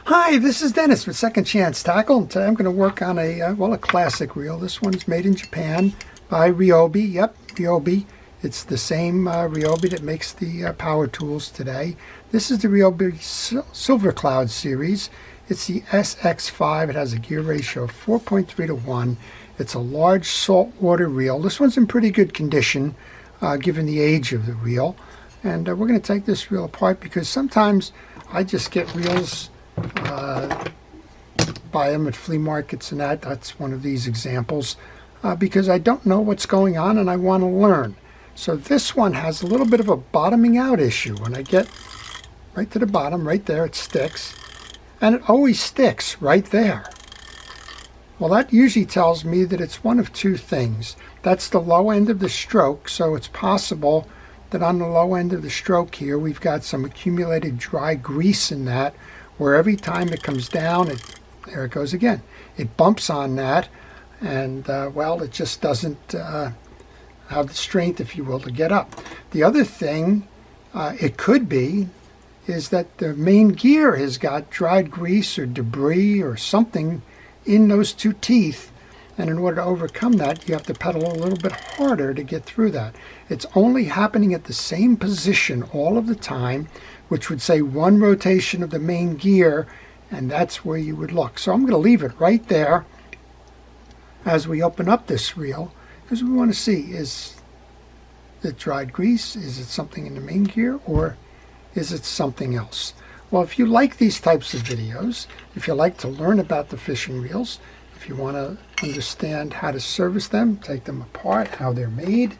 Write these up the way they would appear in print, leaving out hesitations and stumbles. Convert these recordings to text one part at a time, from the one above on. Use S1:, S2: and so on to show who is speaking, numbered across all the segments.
S1: Hi, this is Dennis with Second Chance Tackle, and today I'm going to work on a classic reel. This one's made in Japan by Ryobi. Yep, Ryobi. It's the same Ryobi that makes the power tools today. This is the Ryobi Silver Cloud series. It's the SX5. It has a gear ratio of 4.3 to 1. It's a large saltwater reel. This one's in pretty good condition given the age of the reel. And we're going to take this reel apart because sometimes I just get reels, buy them at flea markets and that's one of these examples, because I don't know what's going on and I want to learn. So this one has a little bit of a bottoming out issue. When I get right to the bottom, right there, it sticks, and it always sticks right there. Well, that usually tells me that it's one of two things. That's the low end of the stroke, so it's possible that on the low end of the stroke here we've got some accumulated dry grease in that, where every time it comes down, there it goes again. It bumps on that, and well, it just doesn't have the strength, if you will, to get up. The other thing it could be is that the main gear has got dried grease or debris or something in those two teeth, and in order to overcome that, you have to pedal a little bit harder to get through that. It's only happening at the same position all of the time, which would say one rotation of the main gear, and that's where you would look. So I'm going to leave it right there as we open up this reel, because we want to see, is it dried grease? Is it something in the main gear, or is it something else? Well, if you like these types of videos, if you like to learn about the fishing reels, if you want to understand how to service them, take them apart, how they're made,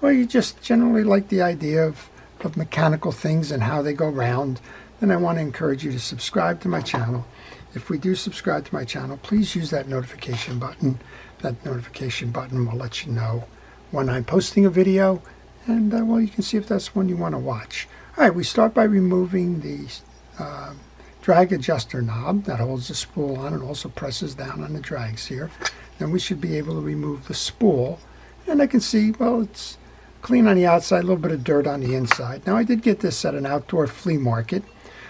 S1: or you just generally like the idea of mechanical things and how they go round, then I want to encourage you to subscribe to my channel. If we do subscribe to my channel, please use that notification button. That notification button will let you know when I'm posting a video, and well, you can see if that's one you want to watch. All right, we start by removing the drag adjuster knob that holds the spool on and also presses down on the drags here. Then we should be able to remove the spool, and I can see, well, it's clean on the outside, a little bit of dirt on the inside. Now, I did get this at an outdoor flea market,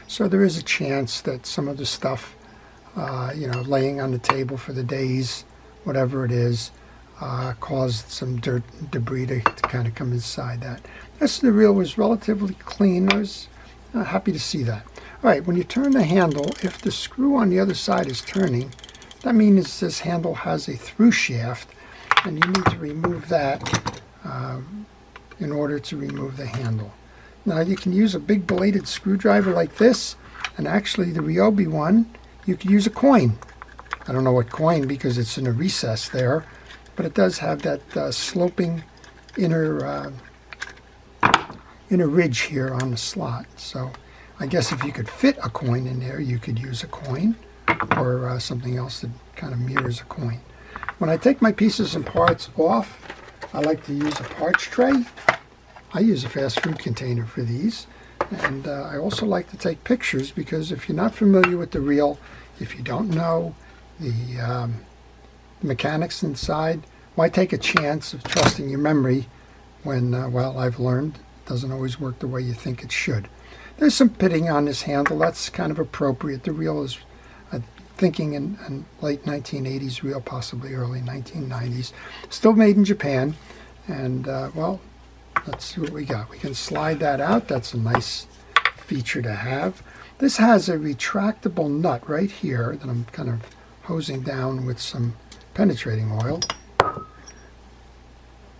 S1: so there is a chance that some of the stuff, laying on the table for the days, whatever it is, caused some dirt and debris to kind of come inside that. The rest of the reel was relatively clean. I was happy to see that. All right, when you turn the handle, if the screw on the other side is turning, that means this handle has a through shaft, and you need to remove that in order to remove the handle. Now, you can use a big bladed screwdriver like this, and actually the Ryobi one, you could use a coin. I don't know what coin because it's in a recess there, but it does have that sloping inner ridge here on the slot. So I guess if you could fit a coin in there, you could use a coin or something else that kind of mirrors a coin. When I take my pieces and parts off, I like to use a parts tray. I use a fast food container for these. And I also like to take pictures, because if you're not familiar with the reel, if you don't know the mechanics inside, why take a chance of trusting your memory when, well, I've learned it doesn't always work the way you think it should. There's some pitting on this handle. That's kind of appropriate. The reel is thinking in late 1980s reel, possibly early 1990s. Still made in Japan. And, well, let's see what we got. We can slide that out. That's a nice feature to have. This has a retractable nut right here that I'm kind of hosing down with some penetrating oil.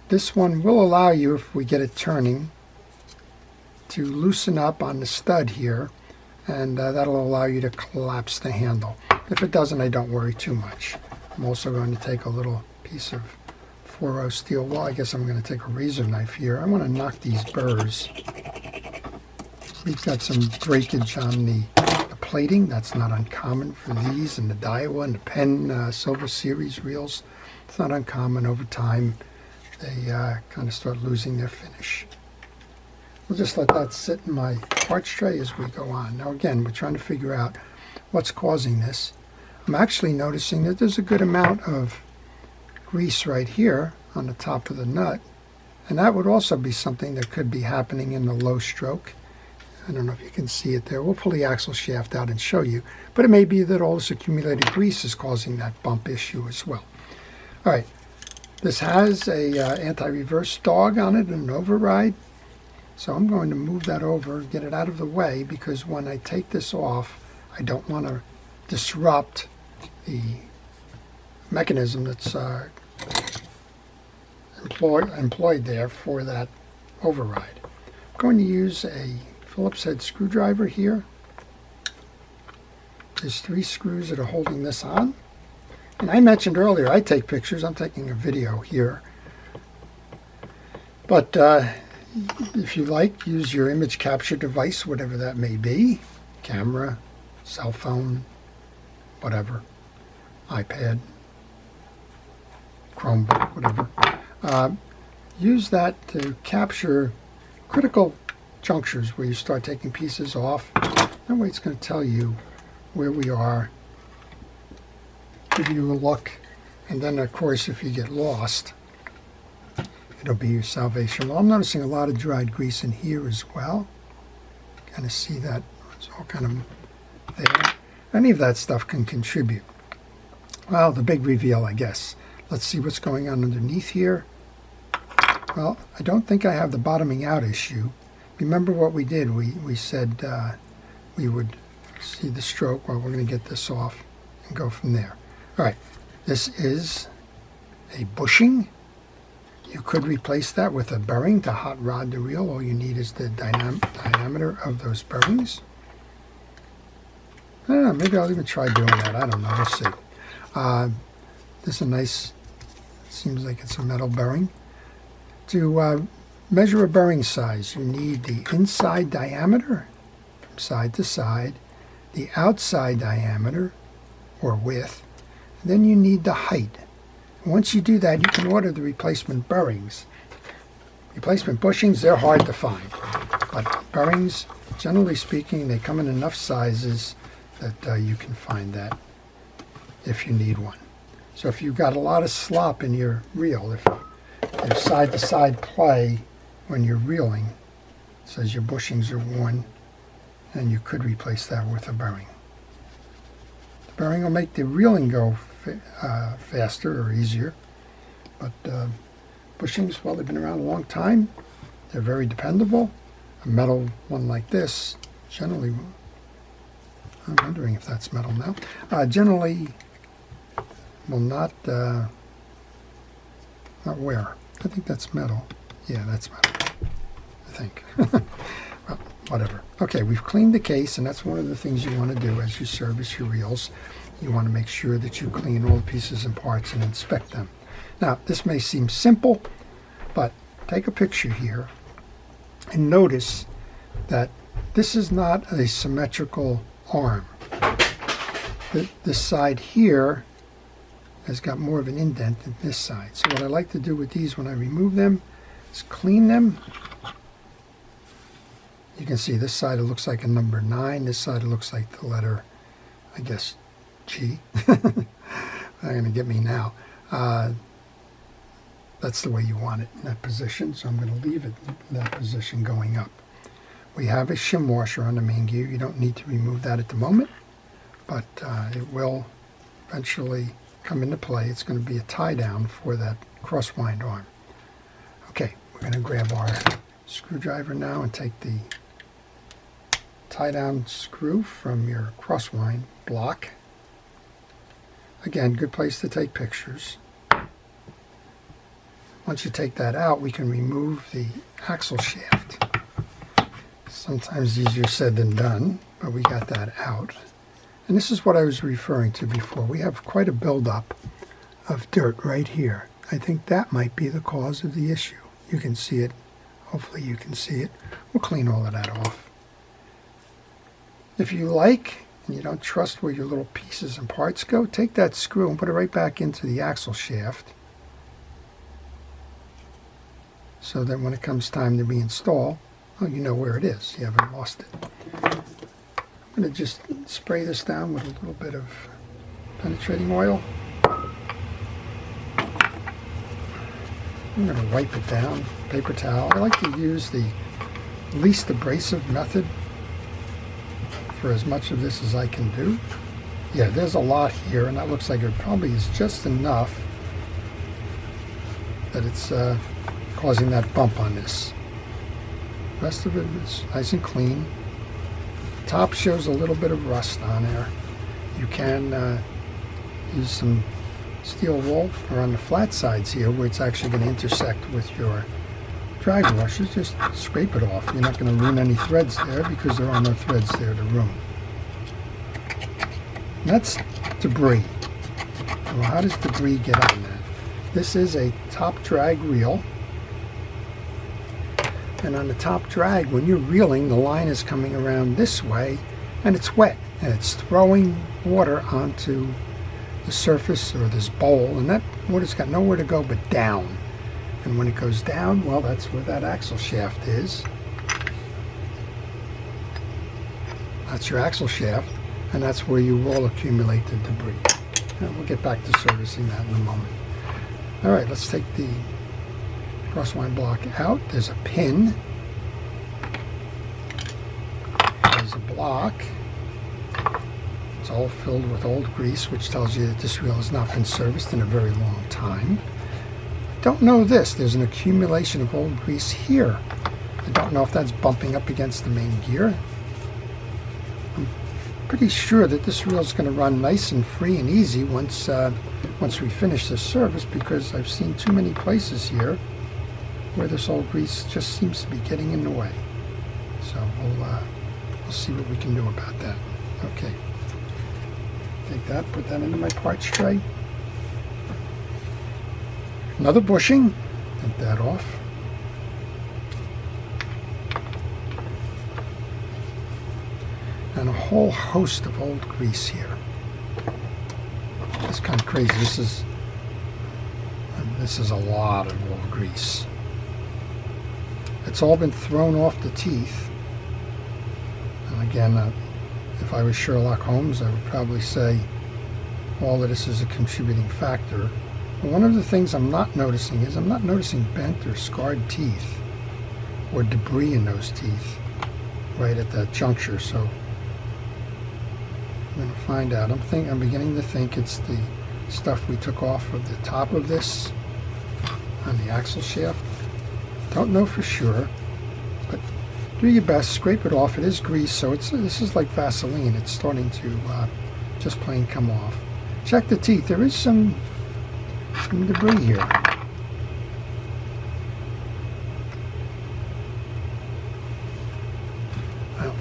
S1: This one will allow you, if we get it turning, to loosen up on the stud here, and that'll allow you to collapse the handle. If it doesn't, I don't worry too much. I'm also going to take a little piece of 4/0 steel. Well, I guess I'm going to take a razor knife here. I want to knock these burrs. We've got some breakage on the plating. That's not uncommon for these and the Daiwa and the Penn Silver Series reels. It's not uncommon. Over time, they kind of start losing their finish. We'll just let that sit in my parts tray as we go on. Now, again, we're trying to figure out what's causing this. I'm actually noticing that there's a good amount of grease right here on the top of the nut, and that would also be something that could be happening in the low stroke. I don't know if you can see it there. We'll pull the axle shaft out and show you. But it may be that all this accumulated grease is causing that bump issue as well. All right. This has a anti-reverse dog on it and an override. So I'm going to move that over, get it out of the way, because when I take this off, I don't want to disrupt the mechanism that's employed there for that override. I'm going to use a Phillips head screwdriver here. There's 3 screws that are holding this on. And I mentioned earlier, I take pictures. I'm taking a video here. But if you like, use your image capture device, whatever that may be. Camera, cell phone, whatever. iPad, Chromebook, whatever. Use that to capture critical junctures where you start taking pieces off. That way it's going to tell you where we are, give you a look, and then of course if you get lost, it'll be your salvation. Well, I'm noticing a lot of dried grease in here as well. Kind of see that it's all kind of there. Any of that stuff can contribute. Well, the big reveal, I guess. Let's see what's going on underneath here. Well, I don't think I have the bottoming out issue. Remember what we did? We said we would see the stroke. Well, we're going to get this off and go from there. All right, this is a bushing. You could replace that with a bearing to hot rod the reel. All you need is the diameter of those bearings. Maybe I'll even try doing that. I don't know. We'll see. This is a nice, seems like it's a metal bearing. To measure a bearing size, you need the inside diameter from side to side, the outside diameter or width, and then you need the height. Once you do that, you can order the replacement bearings. Replacement bushings, they're hard to find, but bearings, generally speaking, they come in enough sizes that you can find that if you need one. So if you've got a lot of slop in your reel, if side-to-side play when you're reeling, it says your bushings are worn, and you could replace that with a bearing. The bearing will make the reeling go faster or easier, but bushings, well, they've been around a long time. They're very dependable. A metal one like this, generally, I'm wondering if that's metal now, generally will not wear. I think that's metal. Yeah, that's metal, I think. Well, whatever. Okay, we've cleaned the case, and that's one of the things you want to do as you service your reels. You want to make sure that you clean all the pieces and parts and inspect them. Now, this may seem simple, but take a picture here and notice that this is not a symmetrical arm. This side here has got more of an indent than this side. So what I like to do with these when I remove them is clean them. You can see this side it looks like a number 9. This side it looks like the letter, I guess, G. They're going to get me now. That's the way you want it in that position, so I'm going to leave it in that position going up. We have a shim washer on the main gear. You don't need to remove that at the moment, but it will eventually come into play. It's going to be a tie down for that crosswind arm. Okay, we're going to grab our screwdriver now and take the tie down screw from your crosswind block. Again, good place to take pictures. Once you take that out, we can remove the axle shaft. Sometimes easier said than done, but we got that out. And this is what I was referring to before. We have quite a buildup of dirt right here. I think that might be the cause of the issue. You can see it. Hopefully you can see it. We'll clean all of that off. If you like, and you don't trust where your little pieces and parts go, take that screw and put it right back into the axle shaft, so that when it comes time to reinstall, well, you know where it is. You haven't lost it. I'm going to just spray this down with a little bit of penetrating oil. I'm going to wipe it down, paper towel. I like to use the least abrasive method for as much of this as I can do. Yeah, there's a lot here, and that looks like it probably is just enough that it's causing that bump on this. The rest of it is nice and clean. The top shows a little bit of rust on there. You can use some steel wool, or on the flat sides here where it's actually going to intersect with your drag washers, just scrape it off. You're not going to ruin any threads there because there are no threads there to ruin. And that's debris. Well, how does debris get on that? This is a top drag reel. And on the top drag, when you're reeling, the line is coming around this way, and it's wet, and it's throwing water onto the surface or this bowl, and that water's got nowhere to go but down. And when it goes down, well, that's where that axle shaft is. That's your axle shaft, and that's where you will accumulate the debris. And we'll get back to servicing that in a moment. All right, let's take the crosswind block out. There's a pin. There's a block. It's all filled with old grease, which tells you that this reel has not been serviced in a very long time. I don't know this. There's an accumulation of old grease here. I don't know if that's bumping up against the main gear. I'm pretty sure that this reel is going to run nice and free and easy once we finish this service, because I've seen too many places here where this old grease just seems to be getting in the way. So we'll see what we can do about that. Okay. Take that, put that into my parts tray. Another bushing. Take that off. And a whole host of old grease here. That's kind of crazy. This is a lot of old grease. It's all been thrown off the teeth. And again, if I was Sherlock Holmes, I would probably say all of this is a contributing factor. But one of the things I'm not noticing is I'm not noticing bent or scarred teeth or debris in those teeth right at that juncture. So I'm going to find out. I'm beginning to think it's the stuff we took off of the top of this on the axle shaft. Don't know for sure, but do your best. Scrape it off. It is grease, so this is like Vaseline. It's starting to just plain come off. Check the teeth. There is some debris here. Well,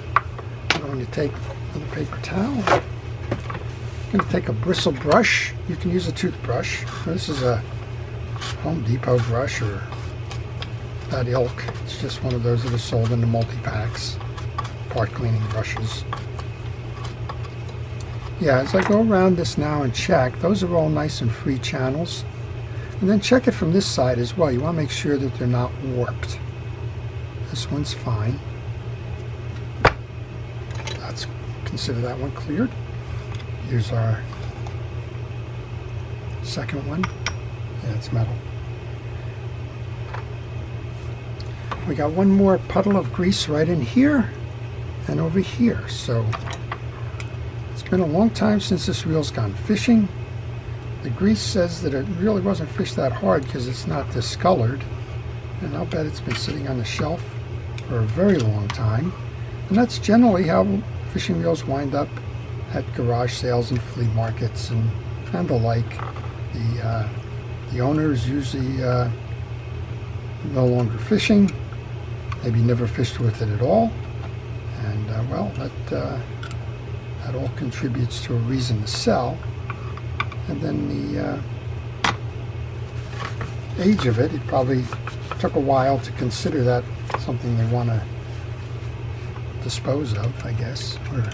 S1: I'm going to take another paper towel. I'm going to take a bristle brush. You can use a toothbrush. This is a Home Depot brush or that ilk. It's just one of those that are sold in the multi-packs. Part cleaning brushes. Yeah, as I go around this now and check, those are all nice and free channels. And then check it from this side as well. You want to make sure that they're not warped. This one's fine. Let's consider that one cleared. Here's our second one. Yeah, it's metal. We got one more puddle of grease right in here and over here. So it's been a long time since this reel's gone fishing. The grease says that it really wasn't fished that hard because it's not discolored. And I'll bet it's been sitting on the shelf for a very long time. And that's generally how fishing reels wind up at garage sales and flea markets and the like. The owner is usually no longer fishing, maybe never fished with it at all, and well, that all contributes to a reason to sell. And then the age of it, it probably took a while to consider that something they want to dispose of, I guess, or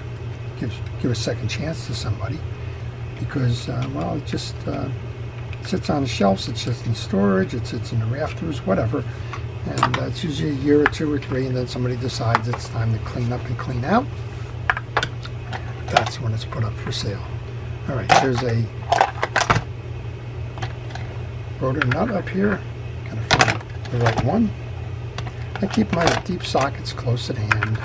S1: give a second chance to somebody, because well, it just sits on the shelves, it sits in storage, it sits in the rafters, whatever, and it's usually a year or two or three, and then somebody decides it's time to clean up and clean out. That's when it's put up for sale. All right, there's a rotor nut up here. Gotta find the right one. I keep my deep sockets close at hand.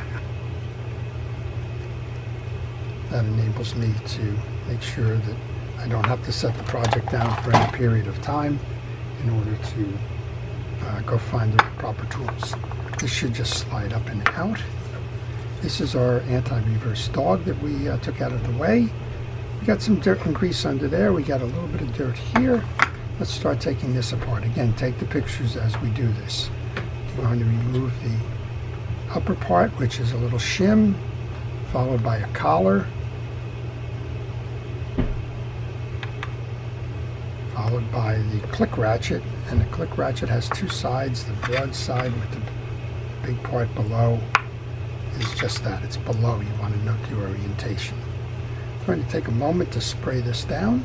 S1: That enables me to make sure that I don't have to set the project down for any period of time in order to go find the proper tools. This should just slide up and out. This is our anti-reverse dog that we took out of the way. We got some dirt and grease under there. We got a little bit of dirt here. Let's start taking this apart. Again, take the pictures as we do this. You're going to remove the upper part, which is a little shim, followed by a collar, followed by the click ratchet. And the click ratchet has two sides. The broad side with the big part below is just that. It's below. You want to note the orientation. I'm going to take a moment to spray this down.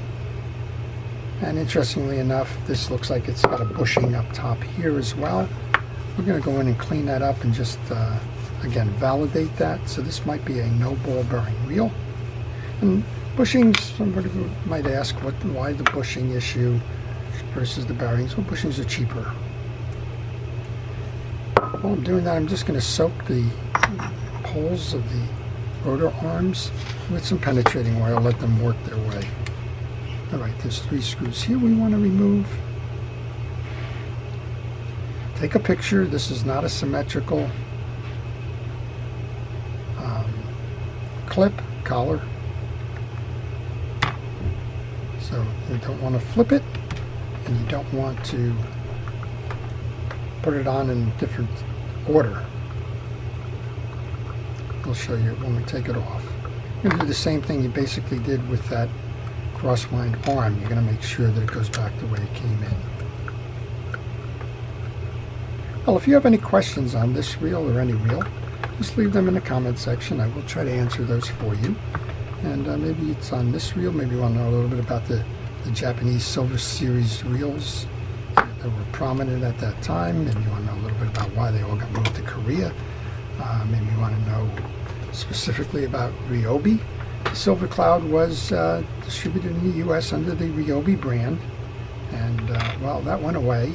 S1: And interestingly enough, this looks like it's got a bushing up top here as well. We're going to go in and clean that up and just, again, validate that. So this might be a no ball bearing reel. And bushings, somebody might ask, why the bushing issue versus the bearings? Well, bushings are cheaper. While I'm doing that, I'm just going to soak the poles of the rotor arms with some penetrating oil, let them work their way. Alright, there's 3 screws here we want to remove. Take a picture. This is not a symmetrical clip, collar. So you don't want to flip it, and you don't want to put it on in different order. I'll show you when we take it off. You're going to do the same thing you basically did with that cross-wind arm. You're going to make sure that it goes back the way it came in. Well, if you have any questions on this reel or any reel, just leave them in the comment section. I will try to answer those for you. And maybe it's on this reel. Maybe you want to know a little bit about the Japanese Silver Series reels that were prominent at that time. Maybe you want to know a little bit about why they all got moved to Korea. Maybe you want to know specifically about Ryobi. The Silver Cloud was distributed in the U.S. under the Ryobi brand, and well, that went away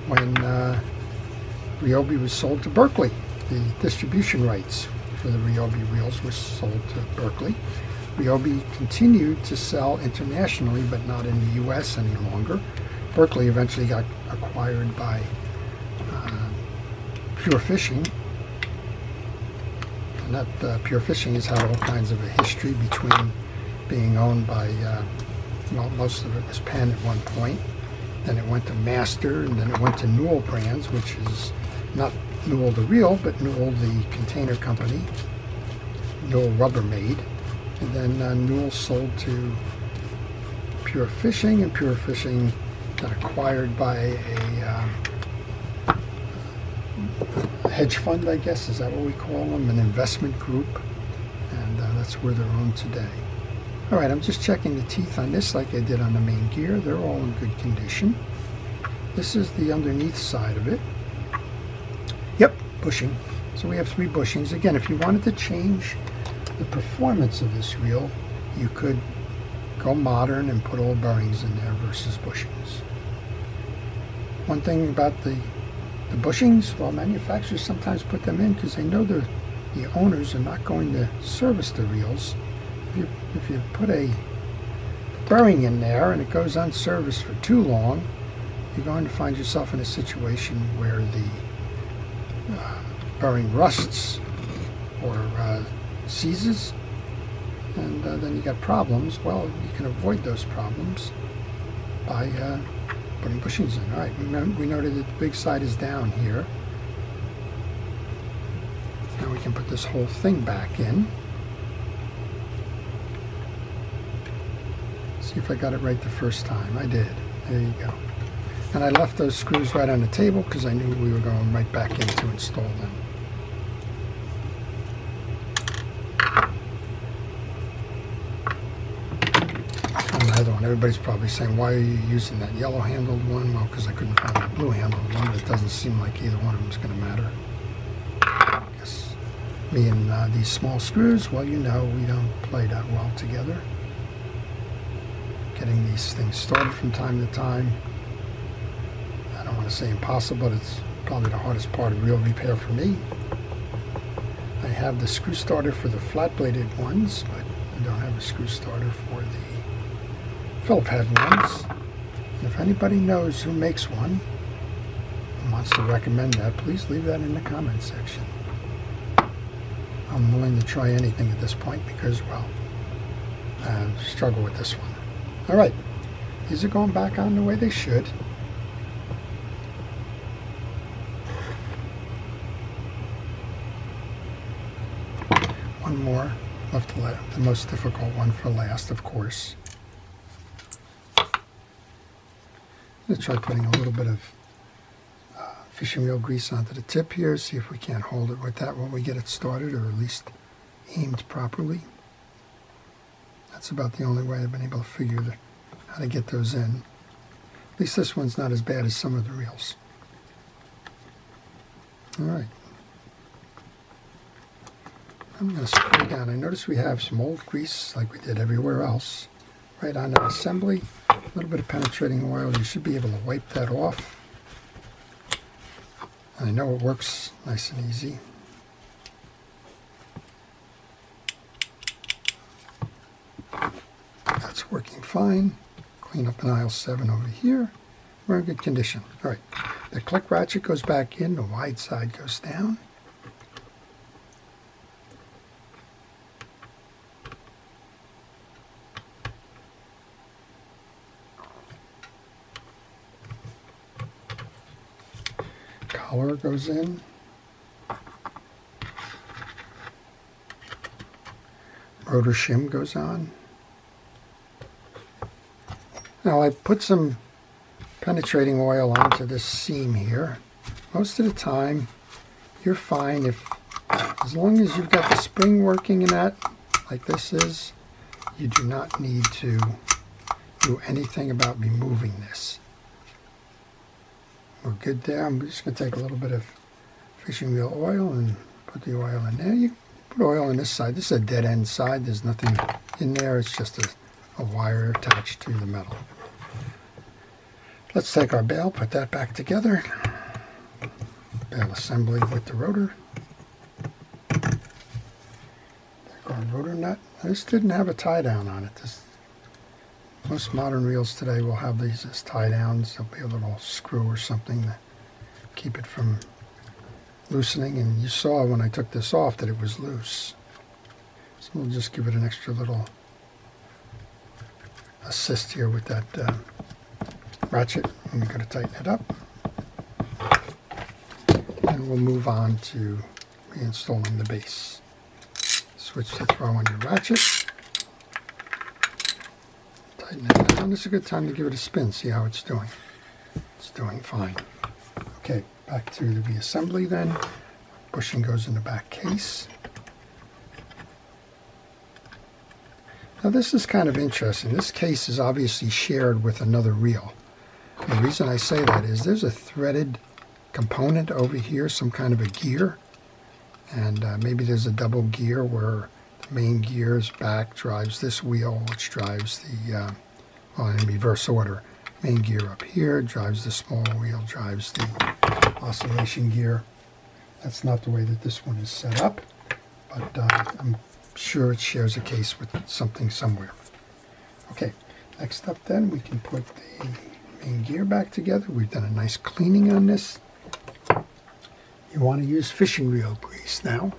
S1: when Ryobi was sold to Berkeley. The distribution rights for the Ryobi reels were sold to Berkeley. Ryobi continued to sell internationally, but not in the U.S. any longer. Berkeley eventually got acquired by Pure Fishing. And that Pure Fishing has had all kinds of a history between being owned by, well, most of it was Penn at one point. Then it went to Master, and then it went to Newell Brands, which is not Newell the reel, but Newell the container company, Newell Rubbermaid. And then Newell sold to Pure Fishing, and Pure Fishing got acquired by a hedge fund, I guess, is that what we call them, an investment group, and that's where they're owned today. Alright, I'm just checking the teeth on this like I did on the main gear. They're all in good condition. This is the underneath side of it. Yep, bushing. So we have 3 bushings. Again, if you wanted to change the performance of this reel, you could go modern and put all bearings in there versus bushings. One thing about the bushings, well, manufacturers sometimes put them in because they know the owners are not going to service the reels. If you put a bearing in there and it goes unserviced for too long, you're going to find yourself in a situation where the bearing rusts or seizes, and then you got problems. Well, you can avoid those problems by putting bushings in. All right, we noted that the big side is down here. Now we can put this whole thing back in. See if I got it right the first time. I did. There you go. And I left those screws right on the table because I knew we were going right back in to install them. Another one. Everybody's probably saying, why are you using that yellow handled one? Well, because I couldn't find that blue handled one, but it doesn't seem like either one of them is going to matter. I guess me and these small screws, well, you know, we don't play that well together. Getting these things started from time to time, I don't want to say impossible, but it's probably the hardest part of reel repair for me. I have the screw starter for the flat-bladed ones, but I don't have a screw starter for the Phillip head ones. And if anybody knows who makes one and wants to recommend that, please leave that in the comment section. I'm willing to try anything at this point because, well, I struggle with this one. All right, these are going back on the way they should. One more, left the most difficult one for last, of course. I'm going to try putting a little bit of fishing wheel grease onto the tip here, see if we can't hold it with that when we get it started, or at least aimed properly. That's about the only way I've been able to figure how to get those in. At least this one's not as bad as some of the reels. All right. I'm going to spray down. I notice we have some old grease like we did everywhere else. Right on the assembly, a little bit of penetrating oil. You should be able to wipe that off. And I know it works nice and easy. That's working fine. Clean up an aisle 7 over here. We're in good condition. All right, the click ratchet goes back in, the wide side goes down. Collar goes in. Rotor shim goes on. Now I put some penetrating oil onto this seam here. Most of the time you're fine as long as you've got the spring working in that, like this is, you do not need to do anything about removing this. We're good there. I'm just going to take a little bit of fishing wheel oil and put the oil in there. You put oil on this side. This is a dead end side. There's nothing in there. It's just a wire attached to the metal. Let's take our bail, put that back together. Bail assembly with the rotor. Take our rotor nut. This didn't have a tie down on it. Most modern reels today will have these as tie downs. There'll be a little screw or something to keep it from loosening. And you saw when I took this off that it was loose. So we'll just give it an extra little assist here with that ratchet. And we're going to tighten it up. And we'll move on to reinstalling the base. Switch to throw on your ratchet. Tighten it down. This is a good time to give it a spin, see how it's doing. It's doing fine. Okay, back to the reassembly then. Bushing goes in the back case. Now this is kind of interesting. This case is obviously shared with another reel. The reason I say that is there's a threaded component over here, some kind of a gear. And maybe there's a double gear where the main gear's back drives this wheel, which drives the, well, in reverse order. Main gear up here drives the small wheel, drives the oscillation gear. That's not the way that this one is set up, but I'm sure it shares a case with something somewhere. Okay, next up then we can put the main gear back together. We've done a nice cleaning on this. You want to use fishing reel grease now.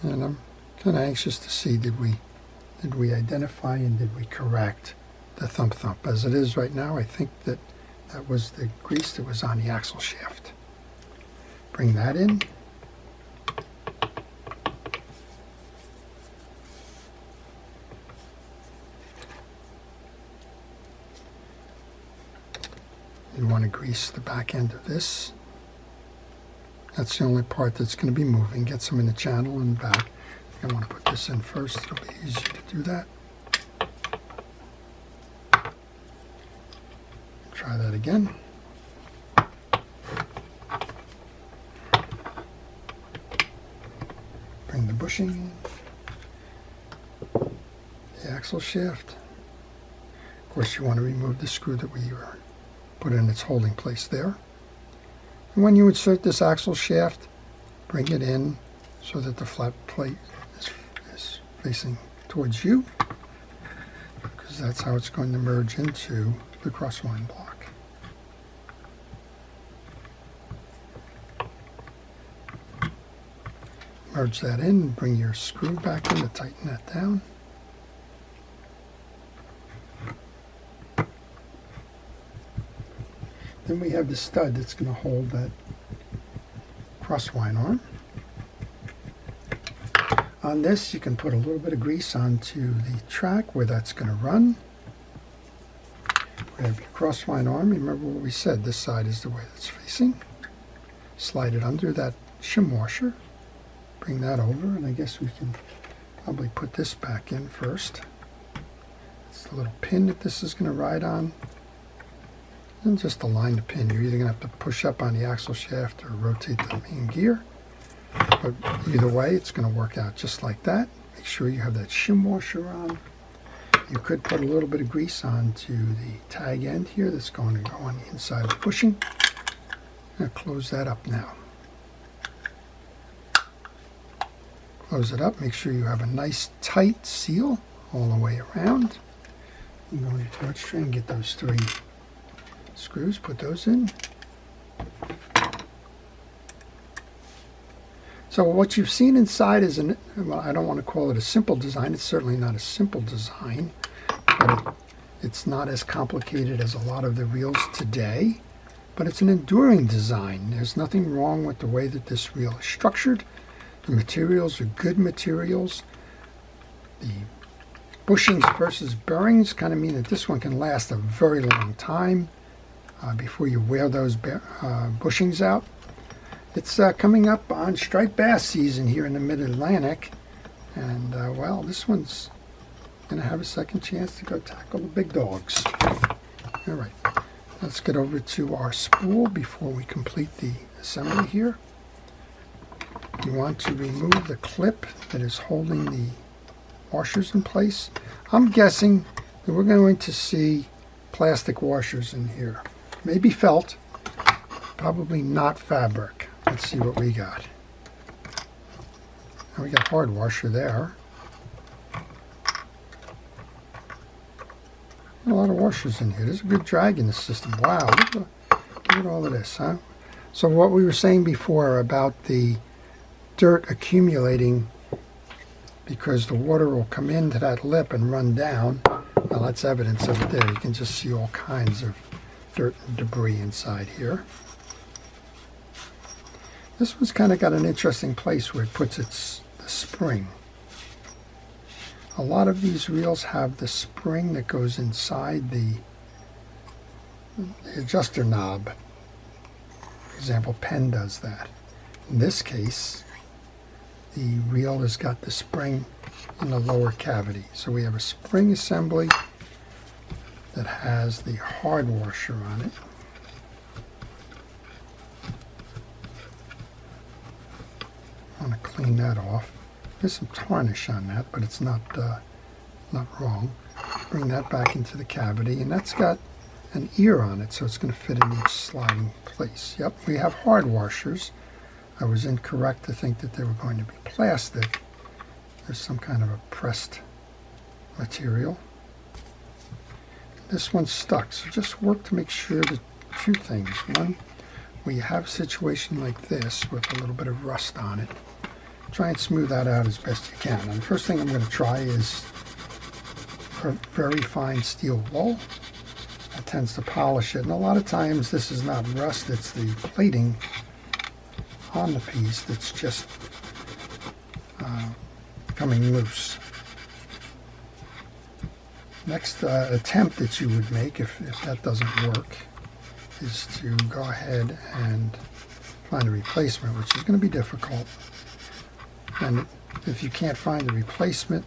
S1: And I'm kind of anxious to see did we identify and did we correct the thump. As it is right now, I think that was the grease that was on the axle shaft. Bring that in. You want to grease the back end of this. That's the only part that's going to be moving. Get some in the channel and back. I want to put this in first. It'll be easier to do that. Try that again. Bring the bushing in. The axle shaft. Of course, you want to remove the screw that we were put it in its holding place there. And when you insert this axle shaft, bring it in so that the flat plate is facing towards you, because that's how it's going to merge into the crosswind block. Merge that in and bring your screw back in to tighten that down. Then we have the stud that's going to hold that crosswind arm. On this, you can put a little bit of grease onto the track where that's going to run. We have your crosswind arm. Remember what we said, this side is the way that's facing. Slide it under that shim washer. Bring that over, and I guess we can probably put this back in first. It's the little pin that this is going to ride on. And just align the pin. You're either going to have to push up on the axle shaft or rotate the main gear. But either way, it's going to work out just like that. Make sure you have that shim washer on. You could put a little bit of grease onto the tag end here that's going to go on the inside of the bushing. I'm going to close that up now. Close it up. Make sure you have a nice tight seal all the way around. You go into torch tray and get those 3 screws, put those in. So what you've seen inside is well, I don't want to call it a simple design. It's certainly not a simple design, but it's not as complicated as a lot of the reels today, but it's an enduring design. There's nothing wrong with the way that this reel is structured. The materials are good materials. The bushings versus bearings kind of mean that this one can last a very long time before you wear those bushings out. It's coming up on striped bass season here in the mid-Atlantic, and well, this one's going to have a second chance to go tackle the big dogs. All right, let's get over to our spool before we complete the assembly here. You want to remove the clip that is holding the washers in place. I'm guessing that we're going to see plastic washers in here. Maybe felt, probably not fabric. Let's see what we got. Now we got hard washer there. A lot of washers in here. There's a good drag in the system. Wow, look at all of this, huh? So what we were saying before about the dirt accumulating because the water will come into that lip and run down. Well, that's evidence of it there. You can just see all kinds of dirt and debris inside here. This one's kind of got an interesting place where it puts the spring. A lot of these reels have the spring that goes inside the adjuster knob. For example, Penn does that. In this case, the reel has got the spring in the lower cavity. So we have a spring assembly that has the hard washer on it. I want to clean that off. There's some tarnish on that, but it's not wrong. Bring that back into the cavity, and that's got an ear on it, so it's going to fit in each sliding place. Yep, we have hard washers. I was incorrect to think that they were going to be plastic. There's some kind of a pressed material. This one's stuck, so just work to make sure that 2 things. One, we have a situation like this with a little bit of rust on it. Try and smooth that out as best you can. And the first thing I'm going to try is a very fine steel wool. That tends to polish it. And a lot of times this is not rust, it's the plating on the piece that's just coming loose. Next attempt that you would make, if that doesn't work, is to go ahead and find a replacement, which is going to be difficult. And if you can't find a replacement,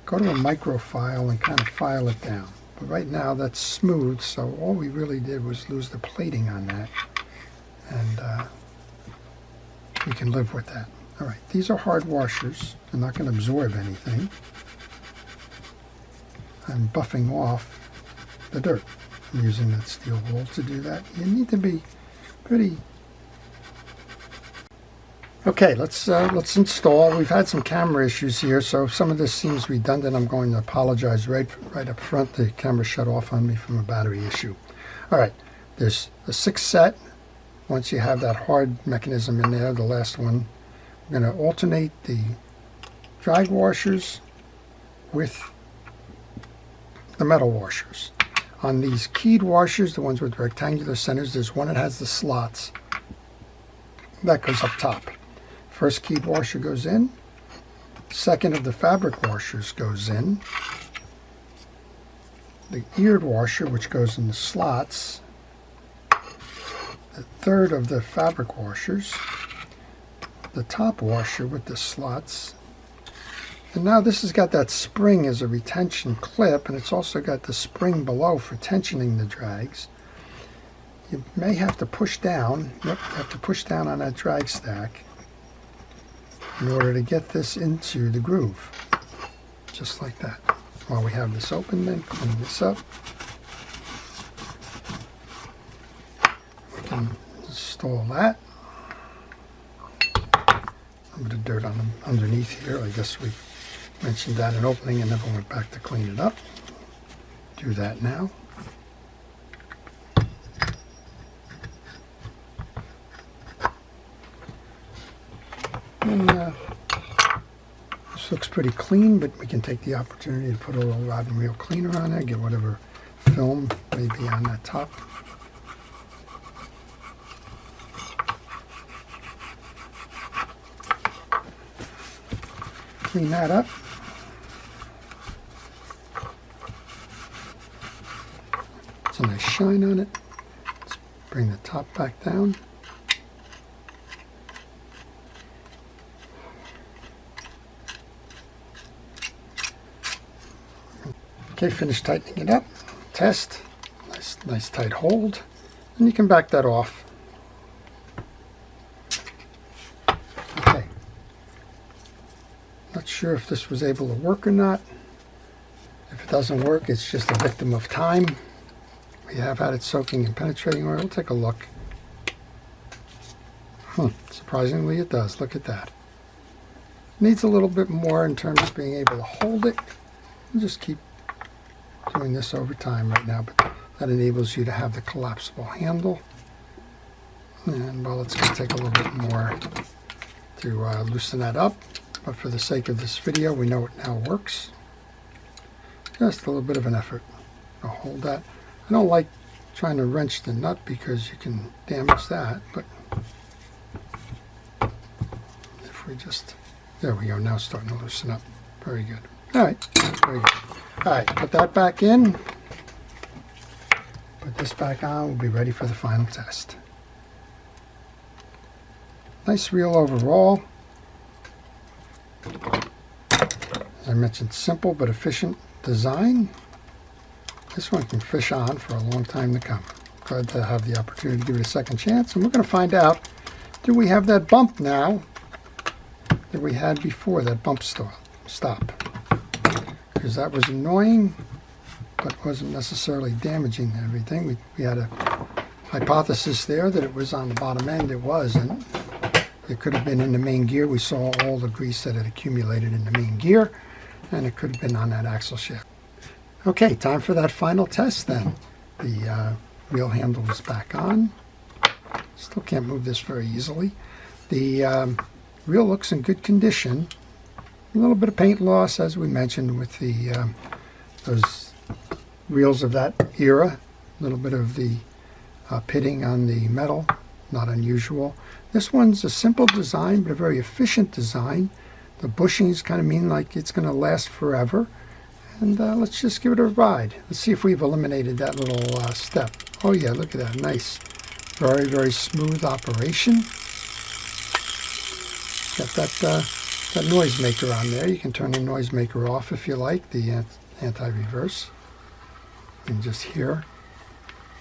S1: go to a microfile and kind of file it down. But right now that's smooth, so all we really did was lose the plating on that. And we can live with that. All right, these are hard washers. They're not going to absorb anything. I'm buffing off the dirt. I'm using that steel wool to do that. You need to be pretty... Okay, let's install. We've had some camera issues here, so if some of this seems redundant, I'm going to apologize right up front. The camera shut off on me from a battery issue. All right, there's a 6 set. Once you have that hard mechanism in there, the last one, we're going to alternate the drag washers with the metal washers. On these keyed washers, the ones with rectangular centers, there's one that has the slots. That goes up top. First keyed washer goes in. Second of the fabric washers goes in. The eared washer, which goes in the slots. The third of the fabric washers. The top washer with the slots. And now this has got that spring as a retention clip, and it's also got the spring below for tensioning the drags. You may have to push down. Yep, you have to push down on that drag stack in order to get this into the groove. Just like that. While we have this open, then clean this up. We can install that. A bit of dirt on them underneath here. I guess we mentioned that in opening and never went back to clean it up. Do that now. And this looks pretty clean, but we can take the opportunity to put a little rod and reel cleaner on there, get whatever film may be on that top. Clean that up. It's a nice shine on it. Let's bring the top back down. Okay, finish tightening it up. Test. Nice tight hold. And you can back that off. Okay. Not sure if this was able to work or not. If it doesn't work, it's just a victim of time. We have had it soaking in penetrating oil. We'll take a look. Surprisingly, it does. Look at that. Needs a little bit more in terms of being able to hold it. We'll just keep doing this over time right now, but that enables you to have the collapsible handle. And well, it's going to take a little bit more to loosen that up, but for the sake of this video, we know it now works. Just a little bit of an effort. I'll hold that. I don't like trying to wrench the nut because you can damage that, but if we just, there we go, now it's starting to loosen up. Very good. All right, very good. All right, put that back in. Put this back on. We'll be ready for the final test. Nice reel overall. As I mentioned, simple but efficient design. This one can fish on for a long time to come. Glad to have the opportunity to give it a second chance. And we're going to find out, do we have that bump now that we had before, that bump stop? Because that was annoying, but wasn't necessarily damaging everything. We had a hypothesis there that it was on the bottom end. It wasn't. It could have been in the main gear. We saw all the grease that had accumulated in the main gear, and it could have been on that axle shaft. Okay, time for that final test then. The reel handle is back on. Still can't move this very easily. The reel looks in good condition. A little bit of paint loss, as we mentioned, with the those reels of that era. A little bit of the pitting on the metal, not unusual. This one's a simple design, but a very efficient design. The bushings kind of mean like it's going to last forever. And let's just give it a ride. Let's see if we've eliminated that little step. Oh yeah, look at that. Nice. Very, very smooth operation. Got that noise maker on there. You can turn the noise maker off if you like, the anti-reverse. You can just hear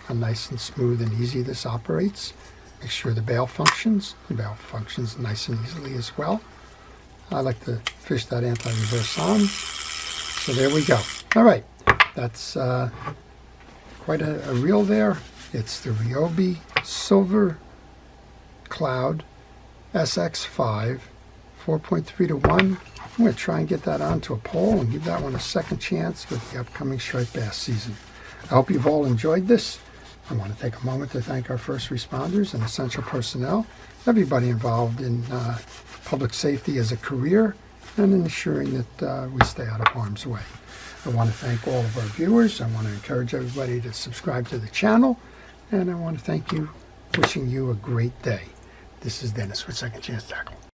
S1: how nice and smooth and easy this operates. Make sure the bail functions. The bail functions nice and easily as well. I like to fish that anti-reverse on. So there we go. All right, that's quite a reel there. It's the Ryobi Silver Cloud SX5, 4.3 to 1. I'm going to try and get that onto a pole and give that one a second chance with the upcoming striped bass season. I hope you've all enjoyed this. I want to take a moment to thank our first responders and essential personnel, everybody involved in public safety as a career, and in ensuring that we stay out of harm's way. I want to thank all of our viewers. I want to encourage everybody to subscribe to the channel, and I want to thank you, wishing you a great day. This is Dennis with Second Chance Tackle.